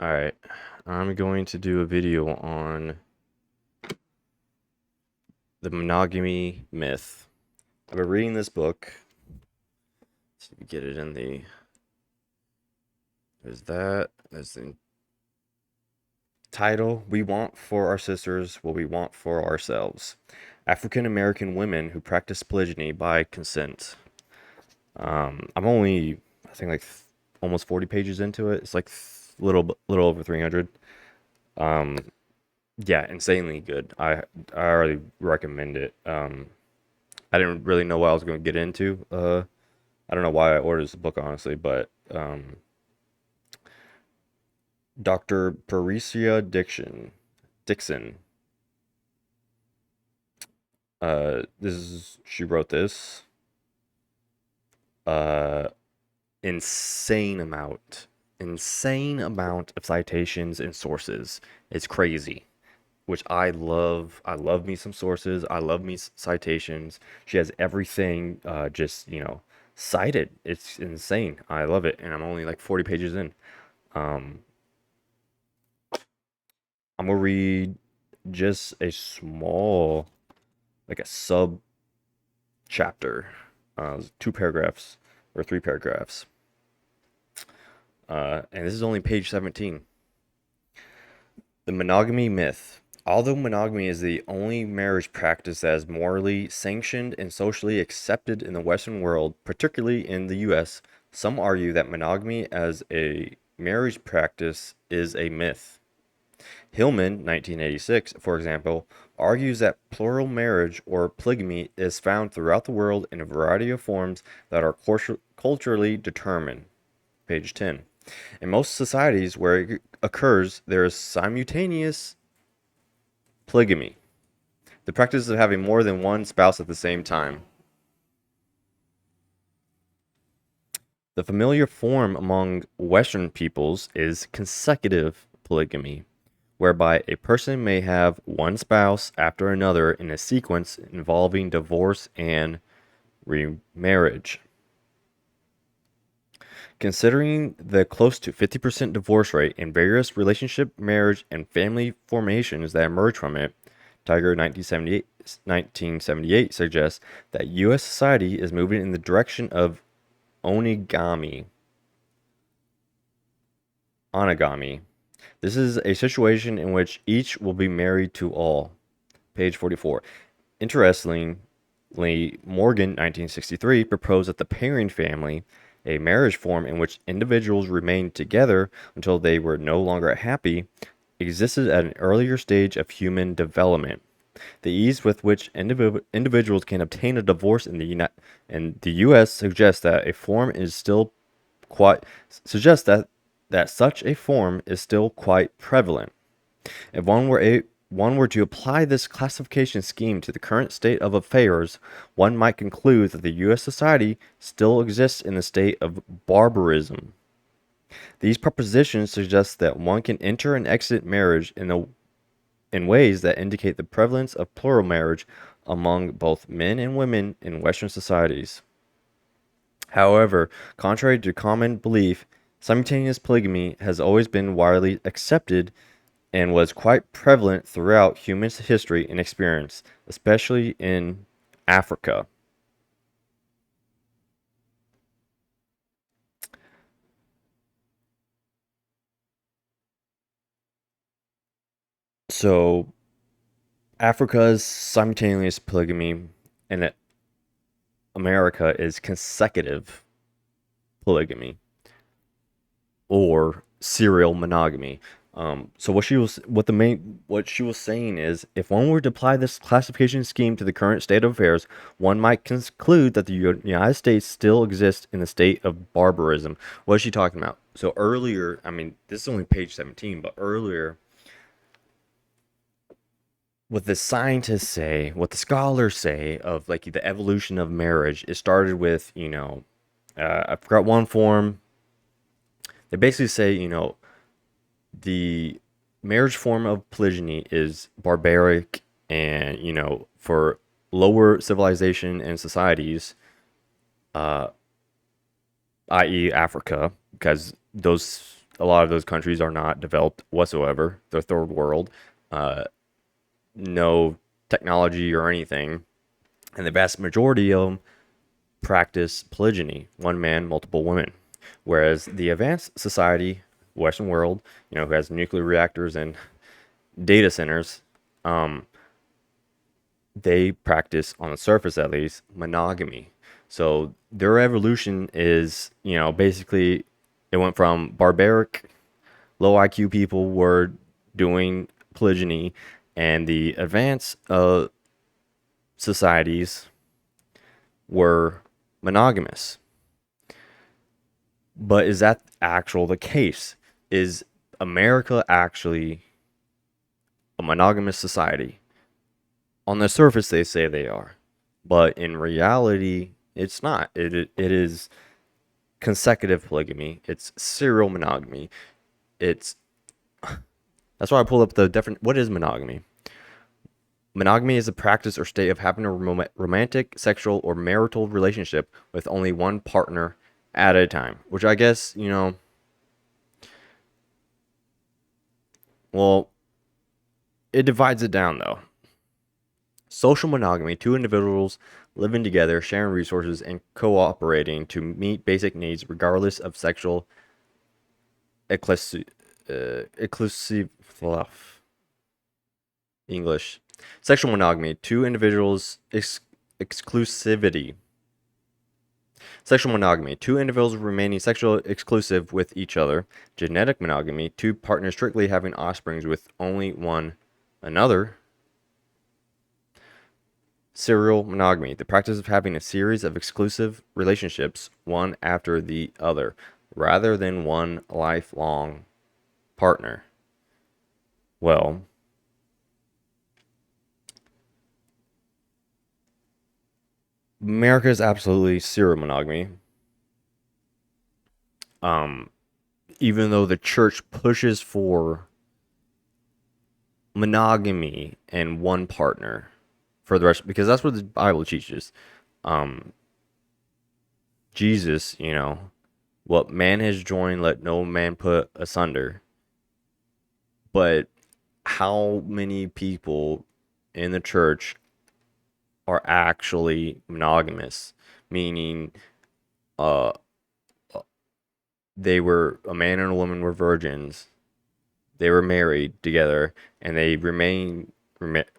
Alright, I'm going to do a video on the monogamy myth. I've been reading this book. Let's see if we get it in the. There's the title. We want for our sisters what we want for ourselves. African American women who practice polygyny by consent. I'm only, I think, almost 40 pages into it. It's like little over 300. Um, yeah, insanely good. I already recommend it. I didn't really know what I was going to get into. I don't know why I ordered this book, honestly, but Dr. Patricia Dixon. She wrote this. Uh, insane amount of citations and sources. It's crazy, which I love. I love me some sources. I love me citations. She has everything, cited. It's insane. I love it, and I'm only like 40 pages in. Um, I'm gonna read just a small, like a sub chapter, 2 paragraphs or 3 paragraphs, and this is only page 17. The monogamy myth. Although monogamy is the only marriage practice that is morally sanctioned and socially accepted in the Western world, particularly in the US, some argue that monogamy as a marriage practice is a myth. Hillman, 1986, for example, argues that plural marriage or polygamy is found throughout the world in a variety of forms that are culturally determined. Page 10. In most societies where it occurs, there is simultaneous polygamy, the practice of having more than one spouse at the same time. The familiar form among Western peoples is consecutive polygamy, whereby a person may have one spouse after another in a sequence involving divorce and remarriage. Considering the close to 50% divorce rate in various relationship, marriage, and family formations that emerge from it, Tiger 1978 suggests that U.S. society is moving in the direction of onogamy. Onogamy. This is a situation in which each will be married to all. Page 44. Interestingly, Morgan, 1963, proposed that the pairing family, a marriage form in which individuals remained together until they were no longer happy, existed at an earlier stage of human development. The ease with which individuals can obtain a divorce in the U.S. suggests that such a form is still quite prevalent. If one were to apply this classification scheme to the current state of affairs, one might conclude that the U.S. society still exists in a state of barbarism. These propositions suggest that one can enter and exit marriage in ways that indicate the prevalence of plural marriage among both men and women in Western societies. However, contrary to common belief, simultaneous polygamy has always been widely accepted and was quite prevalent throughout human history and experience, especially in Africa. So, Africa's simultaneous polygamy and America is consecutive polygamy or serial monogamy. So what she was saying is, if one were to apply this classification scheme to the current state of affairs, one might conclude that the United States still exists in a state of barbarism. What is she talking about? So earlier, I mean, this is only page 17, but earlier, what the scientists say, what the scholars say of like the evolution of marriage, it started with, I forgot one form. They basically say, the marriage form of polygyny is barbaric and, for lower civilization and societies, uh, i.e., Africa, because those a lot of those countries are not developed whatsoever. They're third world, uh, no technology or anything, and the vast majority of them practice polygyny, one man, multiple women. Whereas the advanced society, Western world, who has nuclear reactors and data centers, um, they practice, on the surface at least, monogamy. So their evolution is, basically it went from barbaric, low IQ people were doing polygyny, and the advanced societies were monogamous. But is that actual the case? Is America actually a monogamous society? On the surface, they say they are, but in reality, it's not. It is consecutive polygamy. It's serial monogamy. It's That's why I pulled up the different. What is monogamy? Monogamy is a practice or state of having a romantic, sexual, or marital relationship with only one partner at a time. Which I guess, well, it divides it down though. Social monogamy, two individuals living together, sharing resources, and cooperating to meet basic needs regardless of sexual exclusive English. Sexual monogamy, two individuals exclusivity. Sexual monogamy, two individuals remaining sexually exclusive with each other. Genetic monogamy, two partners strictly having offspring with only one another. Serial monogamy, the practice of having a series of exclusive relationships, one after the other, rather than one lifelong partner. Well, America is absolutely serial monogamy. Even though the church pushes for monogamy and one partner for the rest, because that's what the Bible teaches. Jesus, what man has joined, let no man put asunder. But how many people in the church are actually monogamous? Meaning, they were a man and a woman were virgins. They were married together, and they remain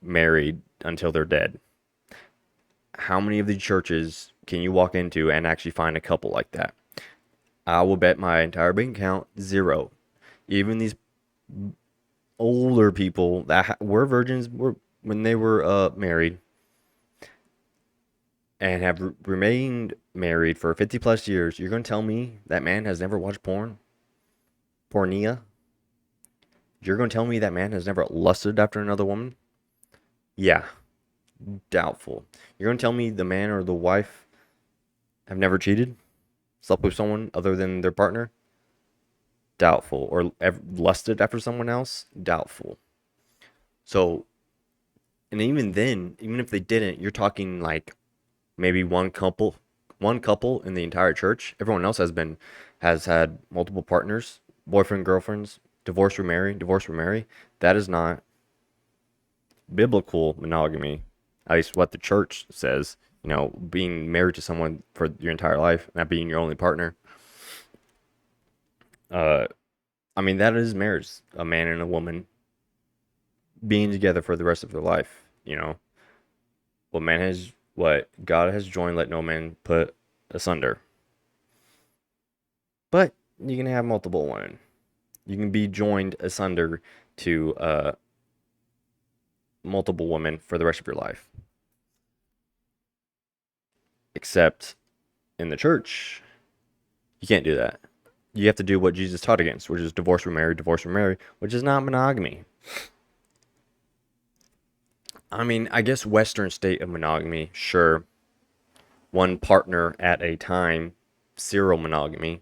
married until they're dead. How many of these churches can you walk into and actually find a couple like that? I will bet my entire bank account 0. Even these older people that were virgins were when they were married and have remained married for 50 plus years. You're going to tell me that man has never watched pornea? You're going to tell me that man has never lusted after another woman? Yeah, doubtful. You're going to tell me the man or the wife have never cheated? Slept with someone other than their partner? Doubtful. Or lusted after someone else? Doubtful. So, and even then, even if they didn't, you're talking like maybe one couple in the entire church. Everyone else has had multiple partners, boyfriend, girlfriends, divorce, remarry, divorce, remarry. That is not biblical monogamy, at least what the church says. Being married to someone for your entire life, not being your only partner. I mean, that is marriage. A man and a woman being together for the rest of their life. What God has joined, let no man put asunder. But you can have multiple women. You can be joined asunder to multiple women for the rest of your life. Except in the church, you can't do that. You have to do what Jesus taught against, which is divorce, remarry, which is not monogamy. I mean, I guess Western state of monogamy, sure. One partner at a time, serial monogamy.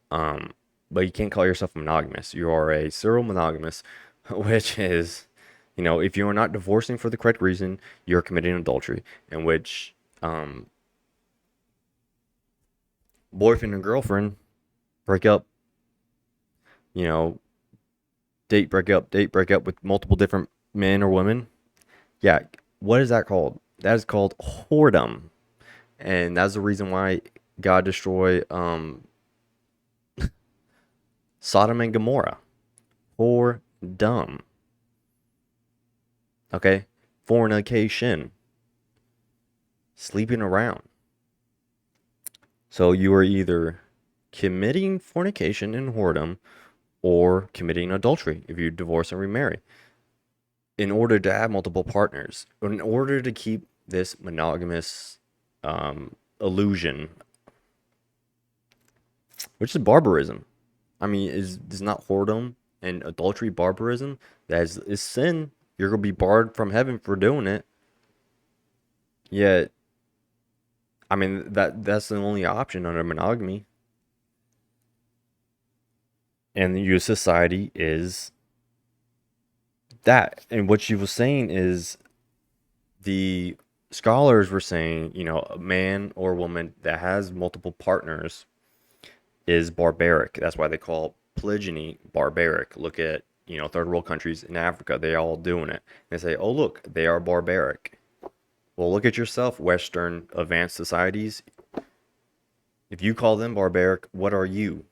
But you can't call yourself monogamous. You are a serial monogamous, which is, if you are not divorcing for the correct reason, you're committing adultery, in which boyfriend and girlfriend break up you know, date break up with multiple different men or women. Yeah, what is that called? That is called whoredom. And that's the reason why God destroyed Sodom and Gomorrah. Whoredom. Okay? Fornication. Sleeping around. So you are either committing fornication and whoredom or committing adultery if you divorce and remarry. In order to have multiple partners, in order to keep this monogamous illusion, which is barbarism. I mean, is not whoredom and adultery barbarism? That is sin. You're gonna be barred from heaven for doing it. Yet, I mean that's the only option under monogamy. And the U.S. society is that. And what she was saying is the scholars were saying, a man or woman that has multiple partners is barbaric. That's why they call polygyny barbaric. Look at, third world countries in Africa, they all doing it. They say, oh, look, they are barbaric. Well, look at yourself, Western advanced societies. If you call them barbaric, what are you?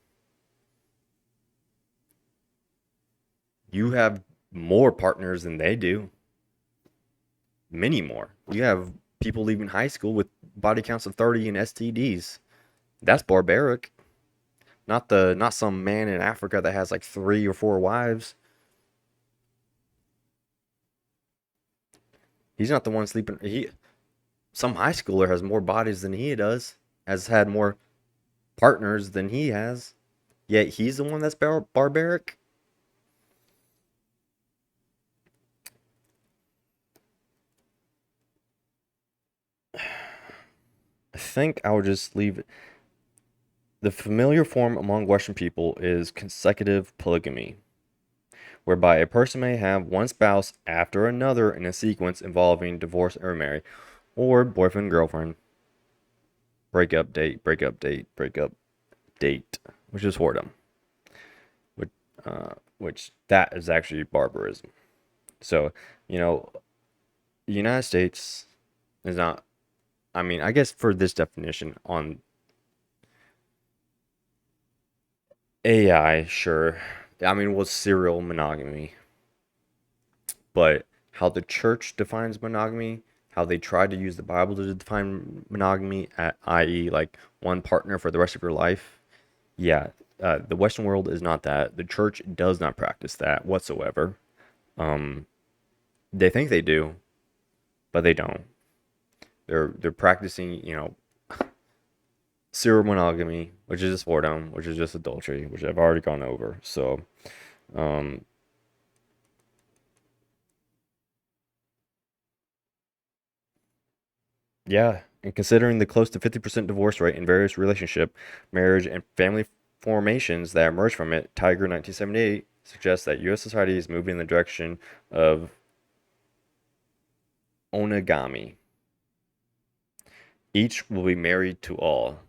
You have more partners than they do. Many more. You have people leaving high school with body counts of 30 and STDs. That's barbaric. Not some man in Africa that has like 3 or 4 wives. He's not the one sleeping. Some high schooler has more bodies than he does, has had more partners than he has. Yet he's the one that's barbaric. I think I would just leave it. The familiar form among Western people is consecutive polygamy, whereby a person may have one spouse after another in a sequence involving divorce or marriage, or boyfriend, girlfriend, breakup date, breakup date, which is whoredom, which, which that is actually barbarism. So, you know, the United States is not, I mean, I guess for this definition on AI, sure. I mean, it was serial monogamy, but how the church defines monogamy, how they try to use the Bible to define monogamy, i.e., like one partner for the rest of your life. Yeah, the Western world is not that. The church does not practice that whatsoever. Um, they think they do, but they don't. They're practicing, serial monogamy, which is just whoredom, which is just adultery, which I've already gone over. So, um, yeah, and considering the close to 50% divorce rate in various relationship, marriage, and family formations that emerged from it, Tiger 1978 suggests that U.S. society is moving in the direction of onogamy. Each will be married to all.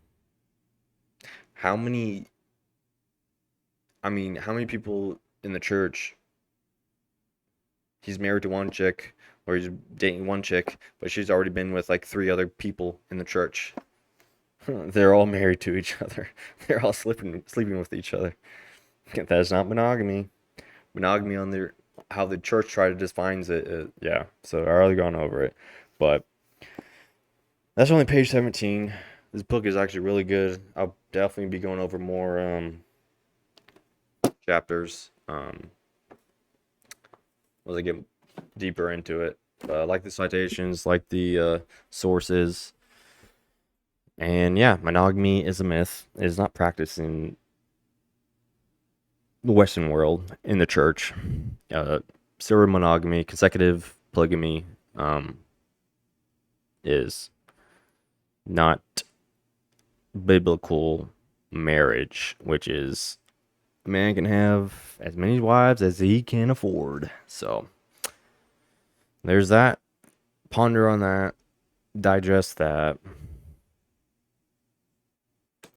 How many, how many people in the church, he's married to one chick, or he's dating one chick, but she's already been with like 3 other people in the church? They're all married to each other. They're all sleeping with each other. That's not monogamy. Monogamy on their how the church try to defines it. Yeah, so I already gone over it, but that's only page 17. This book is actually really good. I'll definitely be going over more chapters as I get deeper into it. Like the citations, like the sources, and yeah, monogamy is a myth. It is not practiced in the Western world in the church. Uh, Serial monogamy, consecutive polygamy, is not biblical marriage, which is a man can have as many wives as he can afford. So there's that. Ponder on that. Digest that.